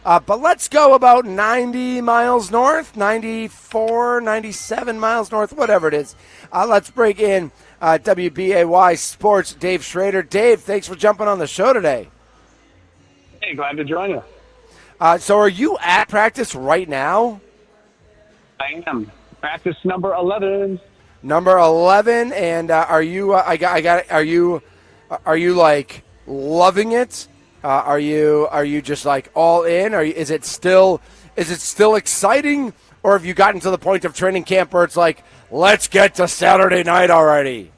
But let's go about 90 miles north, 94, 97 miles north, whatever it is. Let's break in WBAY Sports, Dave Schroeder. Dave, thanks for jumping on the show today. Hey, glad to join you. So are you at practice right now? I am. Practice number 11. Number 11, and are you? Are you? Are you like loving it? Are you just like all in? Is it still exciting, or have you gotten to the point of training camp where it's like, let's get to Saturday night already?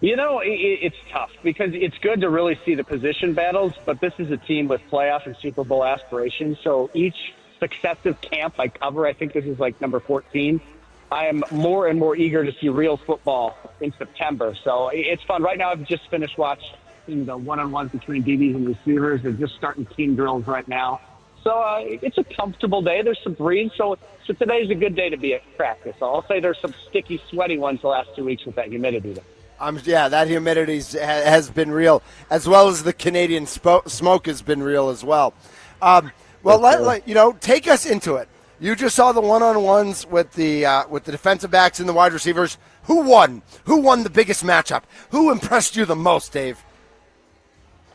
You know, it's tough because it's good to really see the position battles, but this is a team with playoff and Super Bowl aspirations. So each successive camp I cover, I think this is like number 14, I am more and more eager to see real football in September. So it's fun. Right now, I've just finished watching the one-on-ones between DBs and receivers. They're just starting team drills right now. So it's a comfortable day. There's some breeze. So today's a good day to be at practice. I'll say there's some sticky, sweaty ones the last 2 weeks with that humidity. Yeah, that humidity has been real, as well as the Canadian smoke has been real as well. Take us into it. You just saw the one-on-ones with the defensive backs and the wide receivers. Who won? Who won the biggest matchup? Who impressed you the most, Dave?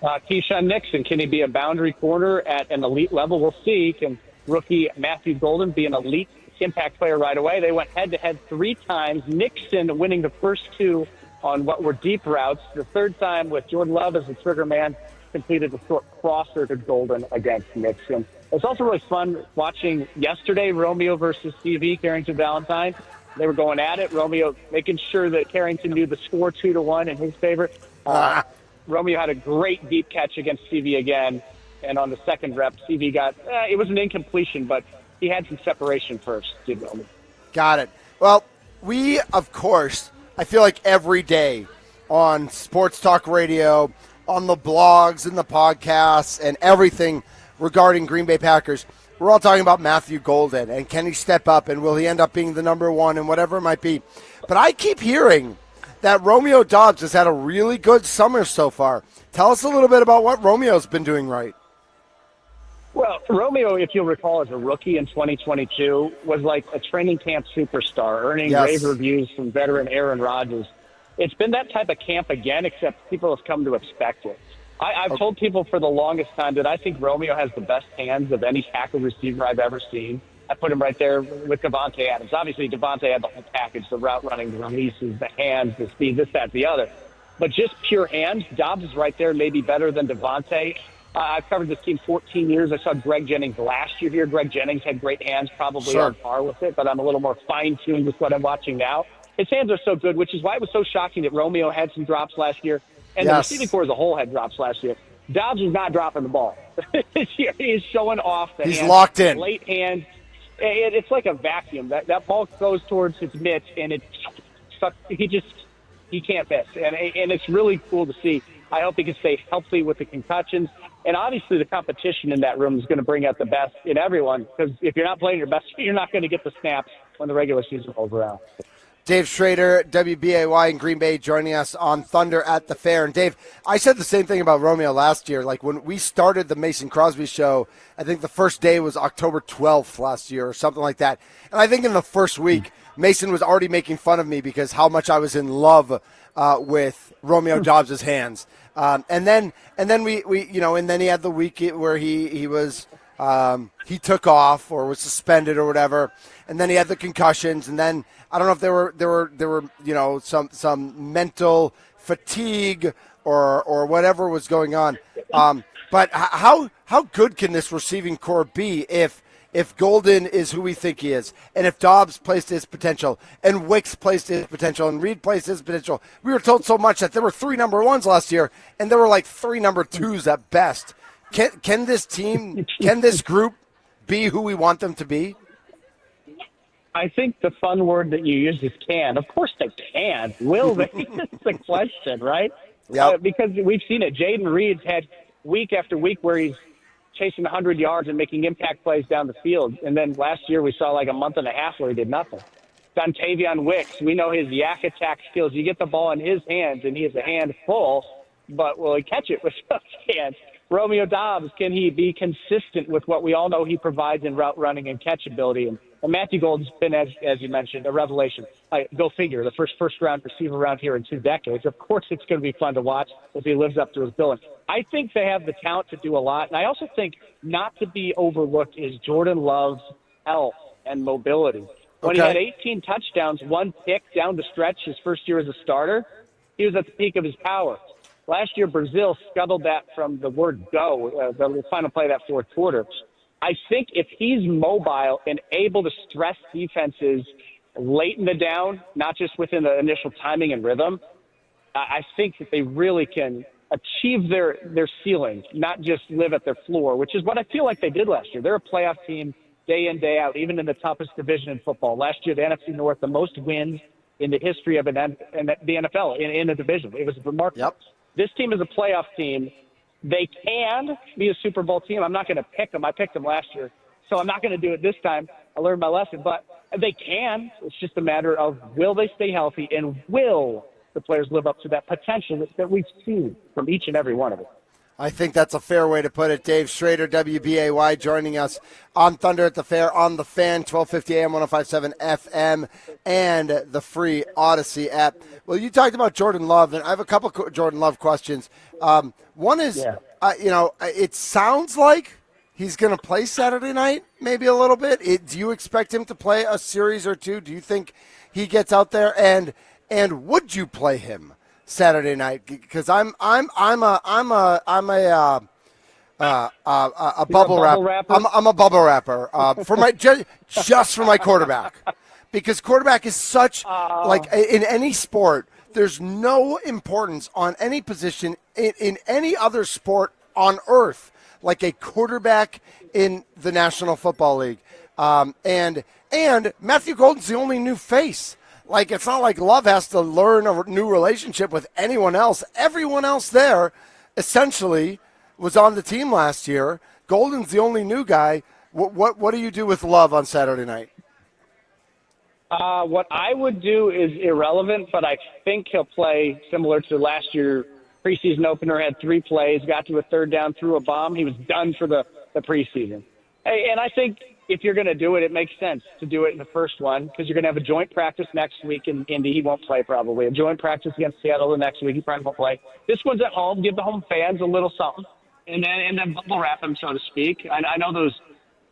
Keyshawn Nixon, can he be a boundary corner at an elite level? We'll see. Can rookie Matthew Golden be an elite impact player right away? They went head-to-head 3 times. Nixon winning the first 2 on what were deep routes. The third time with Jordan Love as the trigger man, completed the short crosser to Golden against Nixon. It's also really fun watching yesterday Romeo versus CV, Carrington Valentine. They were going at it. Romeo making sure that Carrington knew the score 2-1 in his favor. Romeo had a great deep catch against CV again, and on the second rep, CV got it was an incompletion, but he had some separation first, did Romeo. Got it. Well, we, of course, I feel like every day on Sports Talk Radio, on the blogs and the podcasts and everything regarding Green Bay Packers, we're all talking about Matthew Golden and can he step up and will he end up being the number 1 and whatever it might be. But I keep hearing that Romeo Doubs has had a really good summer so far. Tell us a little bit about what Romeo's been doing right. Well, Romeo, if you'll recall, as a rookie in 2022, was like a training camp superstar, earning rave reviews from veteran Aaron Rodgers. It's been that type of camp again, except people have come to expect it. I've told people for the longest time that I think Romeo has the best hands of any tackle receiver I've ever seen. I put him right there with Devontae Adams. Obviously, Devontae had the whole package, the route running, the releases, the hands, the speed, this, that, the other. But just pure hands, Dobbs is right there, maybe better than Devontae. I've covered this team 14 years. I saw Greg Jennings last year here. Greg Jennings had great hands, probably on par with it, but I'm a little more fine-tuned with what I'm watching now. His hands are so good, which is why it was so shocking that Romeo had some drops last year, and the receiving corps as a whole had drops last year. Dobbs is not dropping the ball. He's showing off the He's hands, locked in. Late hands. It's like a vacuum. That ball goes towards his mitts, and he can't miss. And it's really cool to see. I hope he can stay healthy with the concussions. And obviously the competition in that room is going to bring out the best in everyone, because if you're not playing your best, you're not going to get the snaps when the regular season rolls around. Dave Schroeder, WBAY in Green Bay, joining us on Thunder at the Fair. And Dave, I said the same thing about Romeo last year. Like when we started the Mason Crosby show, I think the first day was October 12th last year or something like that. And I think in the first week, Mason was already making fun of me because how much I was in love with Romeo Dobbs' hands. And then he had the week where he was he took off or was suspended or whatever, and then he had the concussions, and then I don't know if there were some mental fatigue or whatever was going on. But how good can this receiving core be if Golden is who we think he is, and if Dobbs plays to his potential, and Wicks plays to his potential, and Reed plays to his potential? We were told so much that there were 3 number 1s last year, and there were like 3 number 2s at best. Can this team, can this group be who we want them to be? I think the fun word that you use is can. Of course they can. Will they? That's the question, right? Yeah. Because we've seen it. Jaden Reed's had week after week where he's chasing 100 yards and making impact plays down the field. And then last year we saw like a month and a half where he did nothing. Dontavion Wicks, we know his yak attack skills. You get the ball in his hands, and he has a handful, but will he catch it with those hands? Romeo Dobbs, can he be consistent with what we all know he provides in route running and catchability? And Matthew Golden's been, as you mentioned, a revelation. Go figure, the first-round receiver around here in 2 decades. Of course it's going to be fun to watch if he lives up to his billing. I think they have the talent to do a lot. And I also think not to be overlooked is Jordan Love's health and mobility. When he had 18 touchdowns, 1 pick down the stretch his first year as a starter, he was at the peak of his power. Last year, Brazil scuttled that from the word go, the final play of that fourth quarter. I think if he's mobile and able to stress defenses late in the down, not just within the initial timing and rhythm, I think that they really can achieve their ceiling, not just live at their floor, which is what I feel like they did last year. They're a playoff team day in, day out, even in the toughest division in football. Last year, the NFC North, the most wins in the history of the NFL in a division. It was remarkable. Yep. This team is a playoff team. They can be a Super Bowl team. I'm not going to pick them. I picked them last year, so I'm not going to do it this time. I learned my lesson, but they can. It's just a matter of will they stay healthy and will the players live up to that potential that we've seen from each and every one of them. I think that's a fair way to put it. Dave Schroeder, WBAY, joining us on Thunder at the Fair on the Fan, 1250 AM, 105.7 FM, and the free Odyssey app. Well, you talked about Jordan Love, and I have a couple of Jordan Love questions. One is, it sounds like he's going to play Saturday night, maybe a little bit. Do you expect him to play a series or two? Do you think he gets out there, and would you play him Saturday night? Because I'm a bubble rapper. I'm a bubble rapper for my just for my quarterback, because quarterback is such like in any sport. There's no importance on any position in any other sport on earth like a quarterback in the National Football League. And Matthew Golden's the only new face. Like, it's not like Love has to learn a new relationship with anyone else. Everyone else there essentially was on the team last year. Golden's the only new guy. What do you do with Love on Saturday night? What I would do is irrelevant, but I think he'll play similar to last year. Preseason opener, had 3 plays, got to a third down, threw a bomb. He was done for the preseason. Hey, and I think if you're going to do it, it makes sense to do it in the first one because you're going to have a joint practice next week in Indy. He won't play probably. A joint practice against Seattle the next week. He probably won't play. This one's at home. Give the home fans a little something, and then bubble wrap him, so to speak. I know those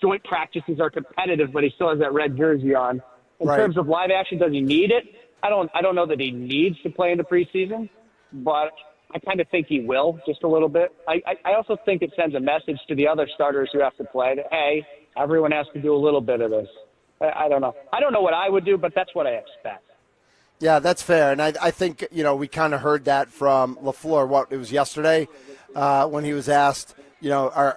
joint practices are competitive, but he still has that red jersey on. In terms of live action, does he need it? I don't know that he needs to play in the preseason, but I kind of think he will just a little bit. I also think it sends a message to the other starters who have to play that, hey, everyone has to do a little bit of this. I don't know. I don't know what I would do, but that's what I expect. Yeah, that's fair. And I think, we kind of heard that from LaFleur. It was yesterday when he was asked, are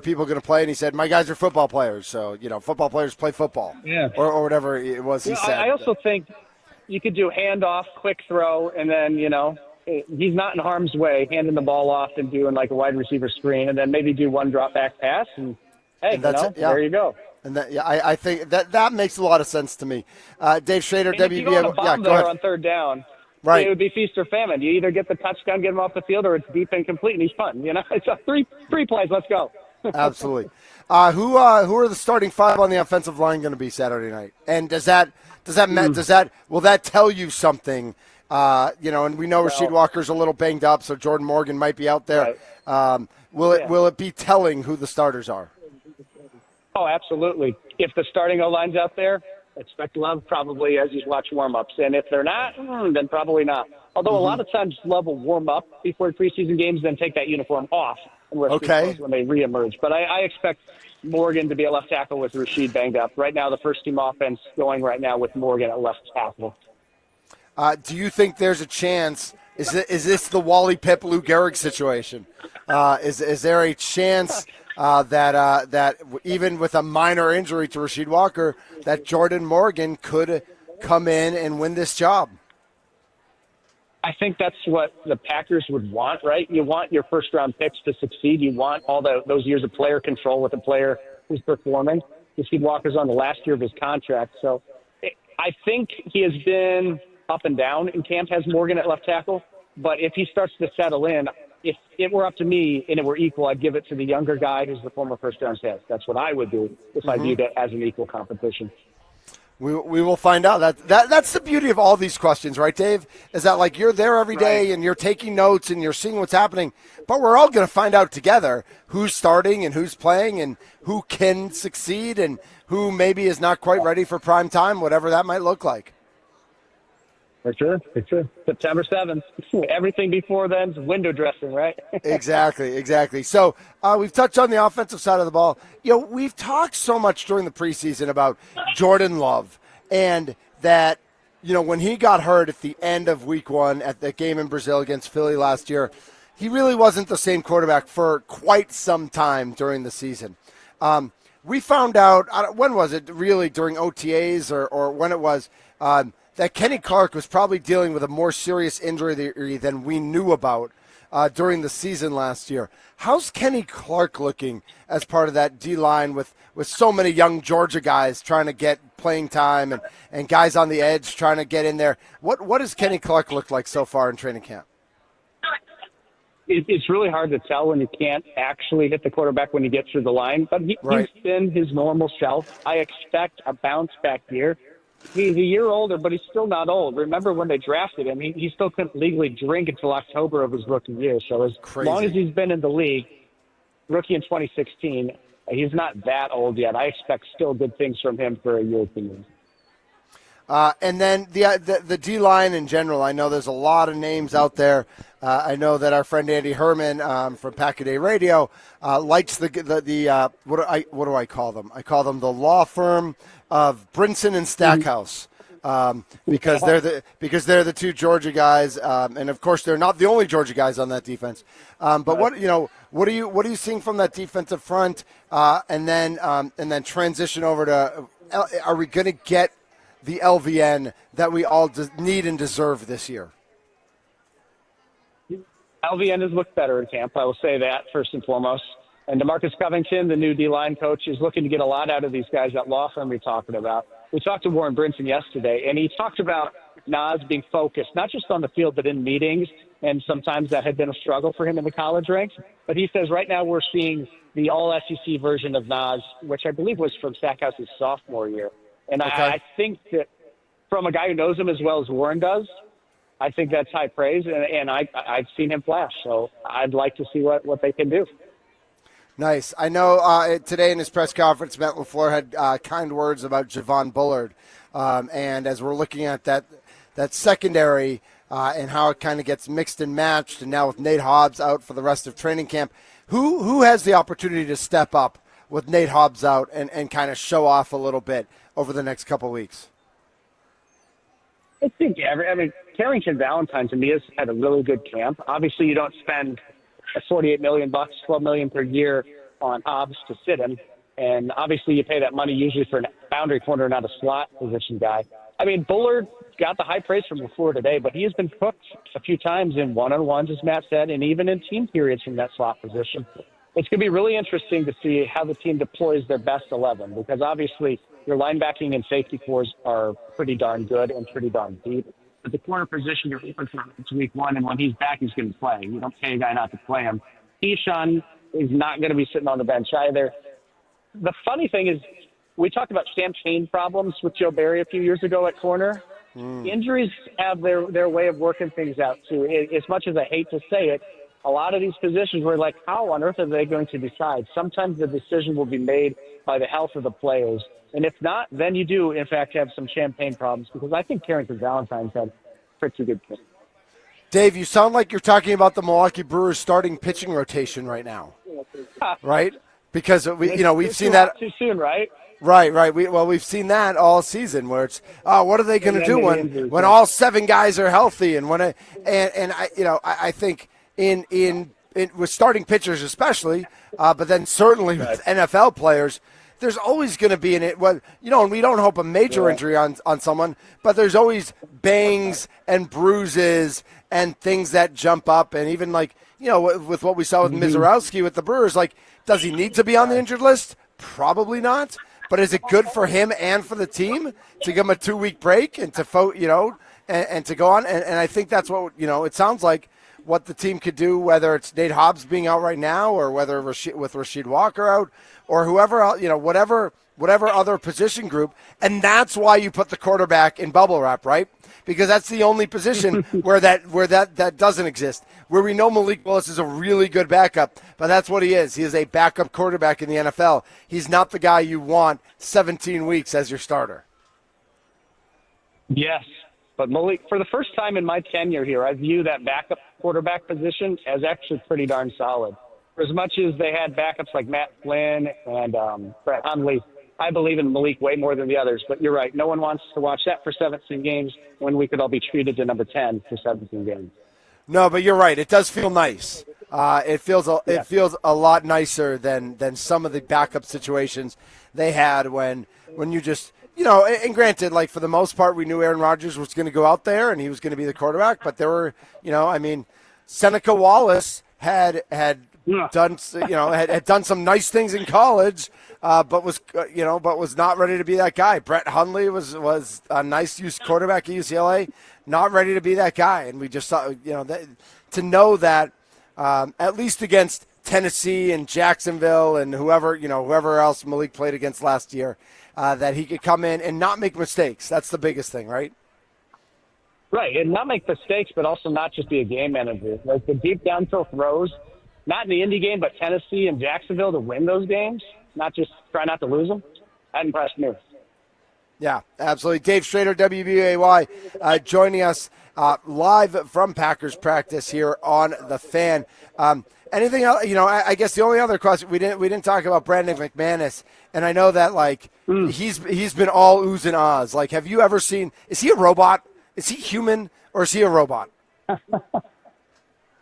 people going to play? And he said, my guys are football players. So, football players play football. Yeah. Or whatever it was he said. I also think you could do handoff, quick throw, and then, he's not in harm's way, handing the ball off and doing like a wide receiver screen, and then maybe do one drop back pass, and hey, there you go. And I think that makes a lot of sense to me. Dave Schroeder, WBA. If you go on a bomb there on third down, right, it would be feast or famine. You either get the touchdown, get him off the field, or it's deep and complete, and he's fun. It's a three plays. Let's go. Absolutely. Who are the starting 5 on the offensive line going to be Saturday night? And will that tell you something? And we know Rasheed Walker's a little banged up, so Jordan Morgan might be out there. Right. Will it be telling who the starters are? Oh, absolutely. If the starting O-line's out there, expect Love probably as you watch warm-ups. And if they're not, then probably not. Although a lot of times Love will warm up before preseason games, then take that uniform off when they reemerge. But I expect Morgan to be at left tackle with Rasheed banged up. Right now, the first-team offense going right now with Morgan at left tackle. Do you think there's a chance? Is this the Wally Pipp Lou Gehrig situation? Is there a chance that even with a minor injury to Rasheed Walker, that Jordan Morgan could come in and win this job? I think that's what the Packers would want, right? You want your first-round picks to succeed. You want all those years of player control with a player who's performing. Rasheed Walker's on the last year of his contract, so I think he has been up and down in camp, has Morgan at left tackle. But if he starts to settle in, if it were up to me and it were equal, I'd give it to the younger guy who's the former first-round pick. That's what I would do if I viewed it as an equal competition. We will find out. That's the beauty of all these questions, right, Dave? Is that like you're there every day and you're taking notes and you're seeing what's happening, but we're all going to find out together who's starting and who's playing and who can succeed and who maybe is not quite ready for prime time, whatever that might look like. For sure. September 7th. Everything before then's window dressing, right? Exactly. So we've touched on the offensive side of the ball. We've talked so much during the preseason about Jordan Love and that, when he got hurt at the end of week 1 at the game in Brazil against Philly last year, he really wasn't the same quarterback for quite some time during the season. We found out, when was it, really during OTAs or when it was, that Kenny Clark was probably dealing with a more serious injury than we knew about during the season last year. How's Kenny Clark looking as part of that D-line with so many young Georgia guys trying to get playing time and guys on the edge trying to get in there? What does Kenny Clark look like so far in training camp? It's really hard to tell when you can't actually hit the quarterback when you get through the line, but he's been his normal self. I expect a bounce-back year. He's a year older, but he's still not old. Remember when they drafted him, he still couldn't legally drink until October of his rookie year. So as long as he's been in the league, rookie in 2016, he's not that old yet. I expect still good things from him for a year or 2 years. And then the D-line in general, I know there's a lot of names out there. I know that our friend Andy Herman from Pack-A-Day Radio likes the what do I call them? I call them the law firm of Brinson and Stackhouse because they're the two Georgia guys, and of course they're not the only Georgia guys on that defense. But what are you seeing from that defensive front, and then transition over to are we going to get the LVN that we all need and deserve this year? LVN has looked better in camp. I will say that first and foremost. And DeMarcus Covington, the new D-line coach, is looking to get a lot out of these guys, that law firm we're talking about. We talked to Warren Brinson yesterday, and he talked about Nas being focused, not just on the field, but in meetings, and sometimes that had been a struggle for him in the college ranks. But he says right now we're seeing the all-SEC version of Nas, which I believe was from Stackhouse's sophomore year. And I think that from a guy who knows him as well as Warren does, I think that's high praise, and I've seen him flash. So I'd like to see what they can do. Nice. I know today in his press conference, Matt LaFleur had kind words about Javon Bullard. And as we're looking at that secondary and how it kind of gets mixed and matched, and now with Nate Hobbs out for the rest of training camp, who has the opportunity to step up with Nate Hobbs out and kind of show off a little bit over the next couple weeks? I think Carrington Valentine to me has had a really good camp. Obviously, you don't spend $48 million, $12 million per year on Hobbs to sit him, and obviously you pay that money usually for a boundary corner, not a slot position guy. Bullard got the high praise from LaFleur today, but he has been cooked a few times in one-on-ones, as Matt said, and even in team periods from that slot position. It's going to be really interesting to see how the team deploys their best 11, because obviously your linebacking and safety cores are pretty darn good and pretty darn deep. But the corner position you're open for it's week 1, and when he's back, he's going to play. You don't pay a guy not to play him. Keyshawn is not going to be sitting on the bench either. The funny thing is, we talked about champagne problems with Joe Barry a few years ago at corner. Injuries have their way of working things out, too. As much as I hate to say it, a lot of these positions were like, how on earth are they going to decide? Sometimes the decision will be made by the health of the players. And if not, then you do, in fact, have some champagne problems, because I think Carrington Valentine's had pretty good game. Dave, you sound like you're talking about the Milwaukee Brewers starting pitching rotation right now, right? Because we've seen that too soon, right? Right. We've seen that all season, where it's what are they going to do when all 7 guys are healthy, and I think in with starting pitchers especially, but then certainly with NFL players, there's always going to be and we don't hope a major injury on someone, but there's always bangs and bruises and things that jump up, and even with what we saw with Mizorowski with the Brewers, does he need to be on the injured list? Probably not. But is it good for him and for the team to give him a 2-week break and to and to go on? And I think that's what it sounds like what the team could do, whether it's Nate Hobbs being out right now or whether with Rasheed Walker out or whoever else, whatever other position group. And that's why you put the quarterback in bubble wrap, right? Because that's the only position where that doesn't exist. Where we know Malik Willis is a really good backup, but that's what he is. He is a backup quarterback in the NFL. He's not the guy you want 17 weeks as your starter. Yes, but Malik, for the first time in my tenure here, I view that backup quarterback position as actually pretty darn solid. For as much as they had backups like Matt Flynn and Brett Hundley, I believe in Malik way more than the others, but you're right. No one wants to watch that for 17 games when we could all be treated to number 10 for 17 games. No, but you're right. It does feel nice. It feels a lot nicer than some of the backup situations they had when you just and granted, like for the most part, we knew Aaron Rodgers was going to go out there and he was going to be the quarterback. But there were, Seneca Wallace had done some nice things in college. But was not ready to be that guy. Brett Hundley was a nice use quarterback at UCLA, not ready to be that guy. And we just saw, to know that at least against Tennessee and Jacksonville and whoever else Malik played against last year, that he could come in and not make mistakes. That's the biggest thing, right? Right, and not make mistakes, but also not just be a game manager. Like the deep downfield throws, not in the Indy game, but Tennessee and Jacksonville to win those games. Not just try not to lose them. That impressed me. Yeah, absolutely. Dave Schroeder, WBAY, joining us live from Packers practice here on The Fan. Anything else? I guess the only other question, we didn't talk about Brandon McManus, and I know that he's been all oohs and ahs. Like, have you ever seen? Is he a robot? Is he human or is he a robot?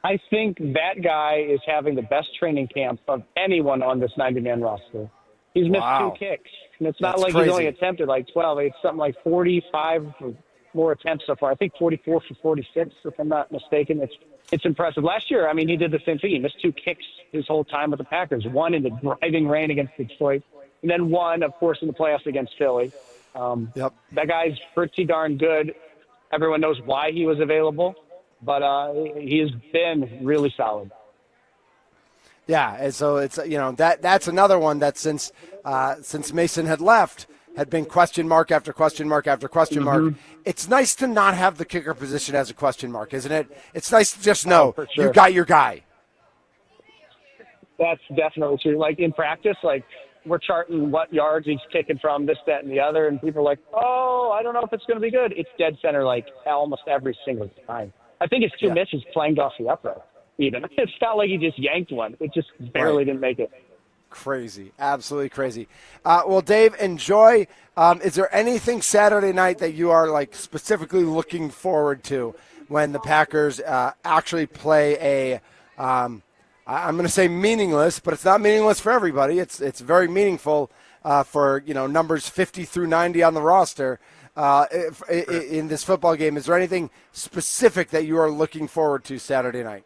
I think that guy is having the best training camp of anyone on this 90-man roster. He's missed 2 kicks. And it's not like crazy. He's only attempted 12. It's something like 45 or more attempts so far. I think 44 for 46, if I'm not mistaken. It's impressive. Last year, he did the same thing. He missed 2 kicks his whole time with the Packers. One in the driving rain against Detroit, and then one, of course, in the playoffs against Philly. That guy's pretty darn good. Everyone knows why he was available. But he has been really solid. Yeah, and so it's that's another one that since Mason had left had been question mark after question mark after question mark. It's nice to not have the kicker position as a question mark, isn't it? It's nice to just know you got your guy. That's definitely true. Like in practice, we're charting what yards he's kicking from, this, that, and the other, and people are like, "Oh, I don't know if it's going to be good." It's dead center almost every single time. I think his 2 misses clanged off the upright. Even it's not like he just yanked one; it just barely didn't make it. Crazy, absolutely crazy. Well, Dave, enjoy. Is there anything Saturday night that you are specifically looking forward to when the Packers actually play a? I'm going to say meaningless, but it's not meaningless for everybody. It's very meaningful for numbers 50 through 90 on the roster. In this football game, is there anything specific that you are looking forward to Saturday night?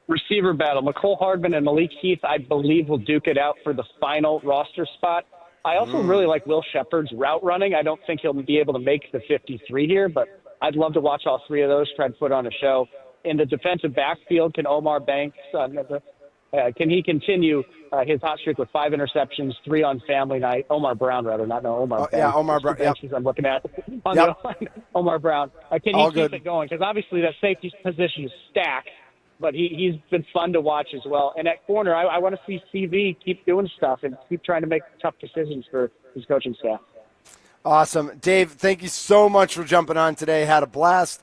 Receiver battle. McCole Hardman and Malik Heath, I believe, will duke it out for the final roster spot. I also really like Will Shepard's route running. I don't think he'll be able to make the 53 here, but I'd love to watch all 3 of those, try to put on a show. In the defensive backfield, can Omar Banks, can he continue his hot streak with 5 interceptions, 3 on family night? Omar Brown, rather, not no Omar. Yeah, Omar Brown. I'm looking at on the line. Omar Brown. Can he keep it going? Because obviously that safety position is stacked, but he's been fun to watch as well. And at corner, I want to see CV keep doing stuff and keep trying to make tough decisions for his coaching staff. Awesome. Dave, thank you so much for jumping on today. Had a blast.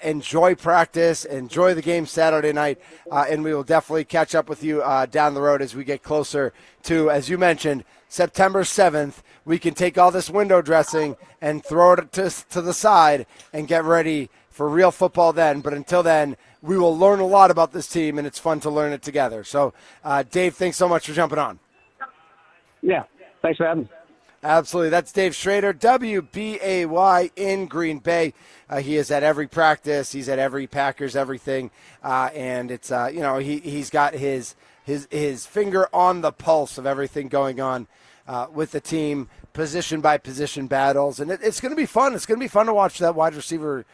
Enjoy practice. Enjoy the game Saturday night. And we will definitely catch up with you down the road as we get closer to, as you mentioned, September 7th. We can take all this window dressing and throw it to the side and get ready for real football then. But until then, we will learn a lot about this team, and it's fun to learn it together. So, Dave, thanks so much for jumping on. Yeah, thanks for having me. Absolutely. That's Dave Schroeder, WBAY in Green Bay. He is at every practice. He's at every Packers, everything. And it's, he's got his finger on the pulse of everything going on with the team. position by position battles, and it's going to be fun. It's going to be fun to watch that wide receiver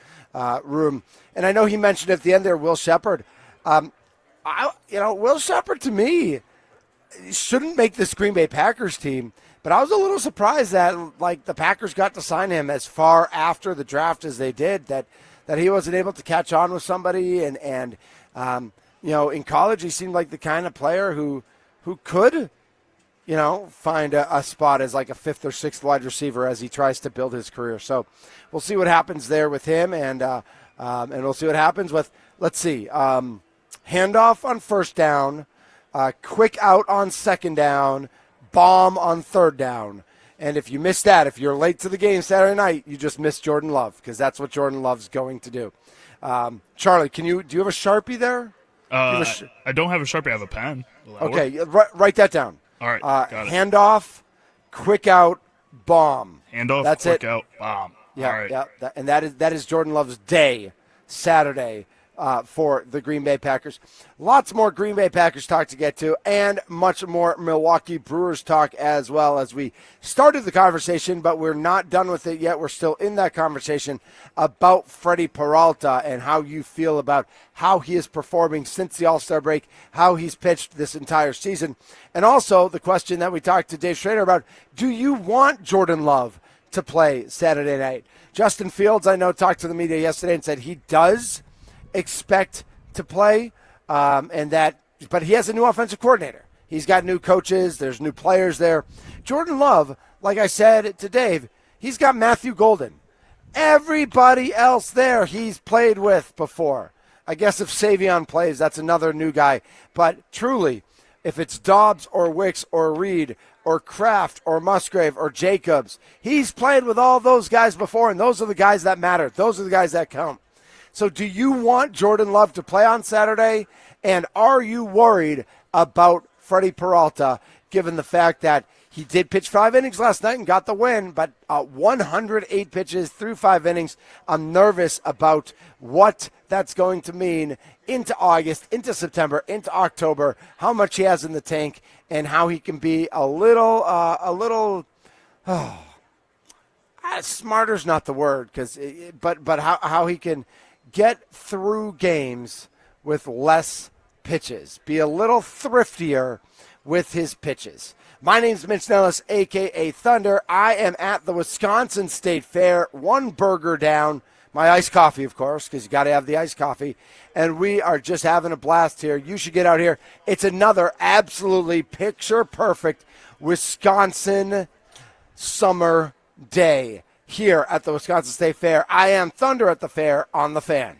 room. And I know he mentioned at the end there, Will Shepard. Will Shepard to me shouldn't make this Green Bay Packers team, but I was a little surprised that the Packers got to sign him as far after the draft as they did. That he wasn't able to catch on with somebody, and in college he seemed like the kind of player who could find a spot as like a fifth or sixth wide receiver as he tries to build his career. So we'll see what happens there with him, and we'll see what happens with, let's see, handoff on first down, quick out on second down, bomb on third down. And if you missed that, if you're late to the game Saturday night, you just missed Jordan Love, because that's what Jordan Love's going to do. Charlie, do you have a Sharpie there? I don't have a Sharpie. I have a pen. Okay, write that down. All right, got it. Handoff, quick out, bomb. Handoff, That's quick it. out, bomb. Yeah, All right. yeah, and that is Jordan Love's day, Saturday, for the Green Bay Packers. Lots more Green Bay Packers talk to get to, and much more Milwaukee Brewers talk as well, as we started the conversation, but we're not done with it yet. We're still in that conversation about Freddie Peralta and how you feel about how he is performing since the All-Star break, how he's pitched this entire season, and also the question that we talked to Dave Schroeder about, do you want Jordan Love to play Saturday night? Justin Fields, I know, talked to the media yesterday and said he does expect to play, but he has a new offensive coordinator. He's got new coaches. There's new players there. Jordan Love, like I said to Dave, he's got Matthew Golden. Everybody else there he's played with before. I guess if Savion plays, that's another new guy. But truly, if it's Dobbs or Wicks or Reed or Kraft or Musgrave or Jacobs, he's played with all those guys before, and those are the guys that matter. Those are the guys that count. So do you want Jordan Love to play on Saturday? And are you worried about Freddie Peralta, given the fact that he did pitch 5 innings last night and got the win, but 108 pitches through 5 innings? I'm nervous about what that's going to mean into August, into September, into October, how much he has in the tank, and how he can be a little smarter's not the word, but how he can get through games with less pitches, be a little thriftier with his pitches. My name's Mitch Nellis, a.k.a. Thunder. I am at the Wisconsin State Fair, one burger down. My iced coffee, of course, because you got to have the iced coffee. And we are just having a blast here. You should get out here. It's another absolutely picture-perfect Wisconsin summer day here at the Wisconsin State Fair. I am Thunder at the fair on the Fan.